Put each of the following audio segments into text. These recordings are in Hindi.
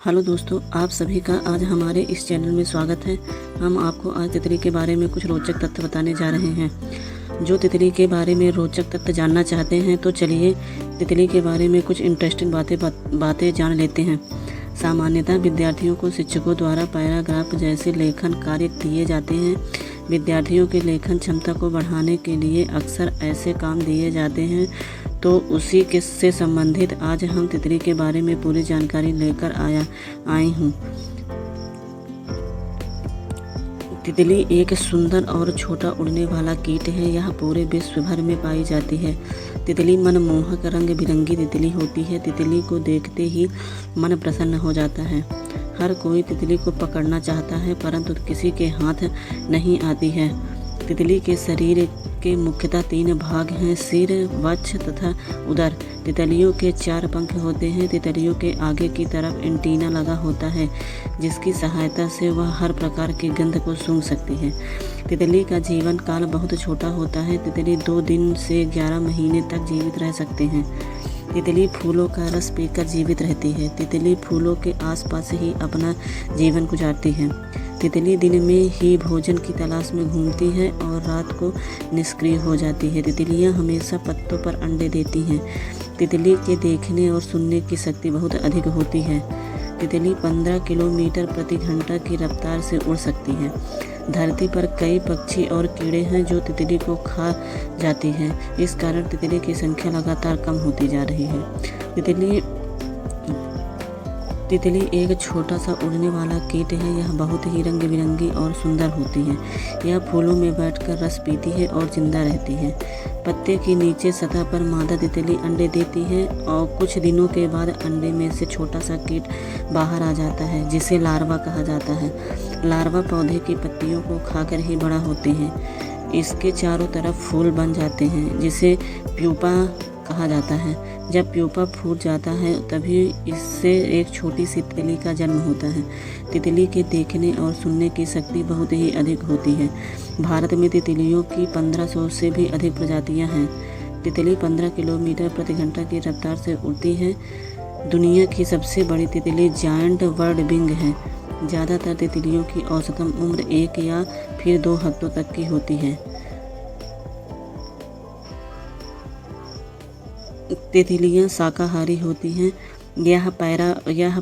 हेलो दोस्तों, आप सभी का आज हमारे इस चैनल में स्वागत है। हम आपको आज तितली के बारे में कुछ रोचक तथ्य बताने जा रहे हैं। जो तितली के बारे में रोचक तथ्य जानना चाहते हैं तो चलिए तितली के बारे में कुछ इंटरेस्टिंग बातें जान लेते हैं। सामान्यतः विद्यार्थियों को शिक्षकों द्वारा पैराग्राफ जैसे लेखन कार्य दिए जाते हैं। विद्यार्थियों के लेखन क्षमता को बढ़ाने के लिए अक्सर ऐसे काम दिए जाते हैं। तो उसी के से संबंधित आज हम तितली के बारे में पूरी जानकारी लेकर आई हूँ। तितली एक सुंदर और छोटा उड़ने वाला कीट है। यह पूरे विश्व भर में पाई जाती है। तितली मनमोहक रंग बिरंगी तितली होती है। तितली को देखते ही मन प्रसन्न हो जाता है। हर कोई तितली को पकड़ना चाहता है, परंतु किसी के हाथ नहीं आती है। तितली के शरीर के मुख्यतः 3 भाग हैं: सिर, वक्ष तथा उदर। तितलियों के 4 पंख होते हैं। तितलियों के आगे की तरफ एंटीना लगा होता है, जिसकी सहायता से वह हर प्रकार की गंध को सूंघ सकती है। तितली का जीवन काल बहुत छोटा होता है। तितली 2 दिन से 11 महीने तक जीवित रह सकते हैं। तितली फूलों का रस पीकर जीवित रहती है। तितली फूलों के आसपास ही अपना जीवन गुजारती है। तितली दिन में ही भोजन की तलाश में घूमती है और रात को निष्क्रिय हो जाती है। तितलियां हमेशा पत्तों पर अंडे देती हैं। तितली के देखने और सुनने की शक्ति बहुत अधिक होती है। तितली 15 किलोमीटर प्रति घंटा की रफ्तार से उड़ सकती है। धरती पर कई पक्षी और कीड़े हैं जो तितली को खा जाती हैं। इस कारण तितली की संख्या लगातार कम होती जा रही है। तितली एक छोटा सा उड़ने वाला कीट है। यह बहुत ही रंग बिरंगी और सुंदर होती है। यह फूलों में बैठकर रस पीती है और जिंदा रहती है। पत्ते की नीचे सतह पर मादा तितली अंडे देती है और कुछ दिनों के बाद अंडे में से छोटा सा कीट बाहर आ जाता है, जिसे लार्वा कहा जाता है। लार्वा पौधे की पत्तियों को खाकर ही बड़ा होते हैं। इसके चारों तरफ फूल बन जाते हैं, जिसे प्यूपा कहा जाता है। जब प्यूपा फूट जाता है तभी इससे एक छोटी सी तितली का जन्म होता है। तितली के देखने और सुनने की शक्ति बहुत ही अधिक होती है। भारत में तितलियों की 1500 से भी अधिक प्रजातियां हैं। तितली 15 किलोमीटर प्रति घंटा की रफ्तार से उड़ती है। दुनिया की सबसे बड़ी तितली जायंट बर्ड विंग है। ज़्यादातर तितलियों की औसतन उम्र 1 या फिर 2 हफ्तों तक की होती है। तितलियां शाकाहारी होती हैं। यह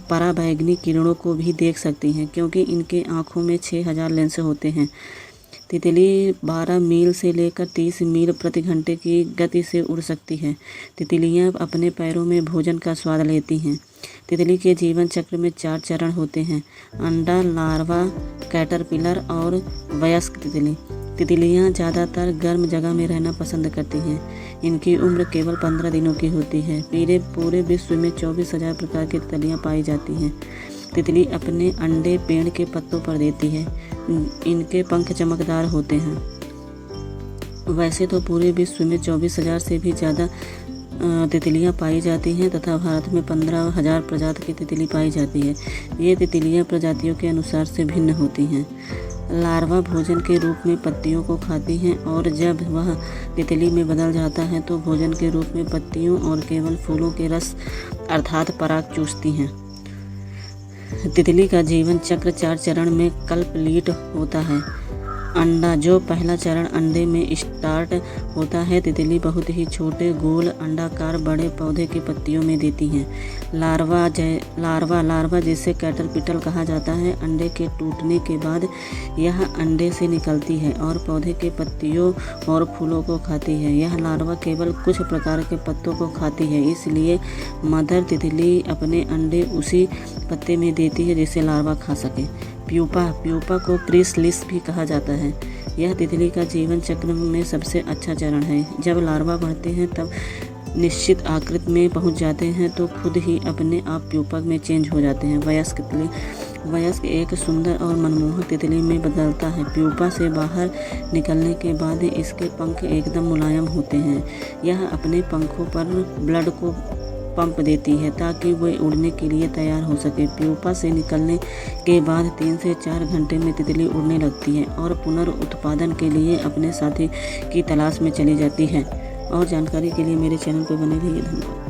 पराबैंगनी किरणों को भी देख सकती हैं, क्योंकि इनके आँखों में 6000 लेंस होते हैं। तितली 12 मील से लेकर 30 मील प्रति घंटे की गति से उड़ सकती है। तितलियां अपने पैरों में भोजन का स्वाद लेती हैं। तितली के जीवन चक्र में 4 चरण होते हैं: अंडा, लार्वा, कैटरपिलर और वयस्क तितली। तितलियां ज़्यादातर गर्म जगह में रहना पसंद करती हैं। इनकी उम्र केवल 15 दिनों की होती है। पूरे विश्व में 24,000 प्रकार की तितलियां पाई जाती हैं। तितली अपने अंडे पेड़ के पत्तों पर देती है। इनके पंख चमकदार होते हैं। वैसे तो पूरे विश्व में 24,000 से भी ज़्यादा तितलियां पाई जाती हैं तथा भारत में 15,000 प्रजाति की तितली पाई जाती है। ये तितलियां प्रजातियों के अनुसार से भिन्न होती हैं। लार्वा भोजन के रूप में पत्तियों को खाती हैं और जब वह तितली में बदल जाता है तो भोजन के रूप में पत्तियों और केवल फूलों के रस अर्थात पराग चूसती हैं। तितली का जीवन चक्र 4 चरण में कल्पलीट होता है। अंडा, जो पहला चरण अंडे में स्टार्ट होता है, तितली बहुत ही छोटे गोल अंडाकार बड़े पौधे की पत्तियों में देती हैं। लार्वा जिसे कैटरपिलर कहा जाता है, अंडे के टूटने के बाद यह अंडे से निकलती है और पौधे के पत्तियों और फूलों को खाती है। यह लार्वा केवल कुछ प्रकार के पत्तों को खाती है, इसलिए मदर तितली अपने अंडे उसी पत्ते में देती है जिसे लार्वा खा सके। प्यूपा को क्रिसलिस भी कहा जाता है। यह तितली का जीवन चक्र में सबसे अच्छा चरण है। जब लार्वा बढ़ते हैं तब निश्चित आकृति में पहुंच जाते हैं तो खुद ही अपने आप प्यूपा में चेंज हो जाते हैं। वयस्क एक सुंदर और मनमोहक तितली में बदलता है। प्यूपा से बाहर निकलने के बाद इसके पंख एकदम मुलायम होते हैं। यह अपने पंखों पर ब्लड को पंप देती है ताकि वह उड़ने के लिए तैयार हो सके। प्यूपा से निकलने के बाद 3 से 4 घंटे में तितली उड़ने लगती है और पुनरुत्पादन के लिए अपने साथी की तलाश में चली जाती है। और जानकारी के लिए मेरे चैनल पर बने रहिए। धन्यवाद।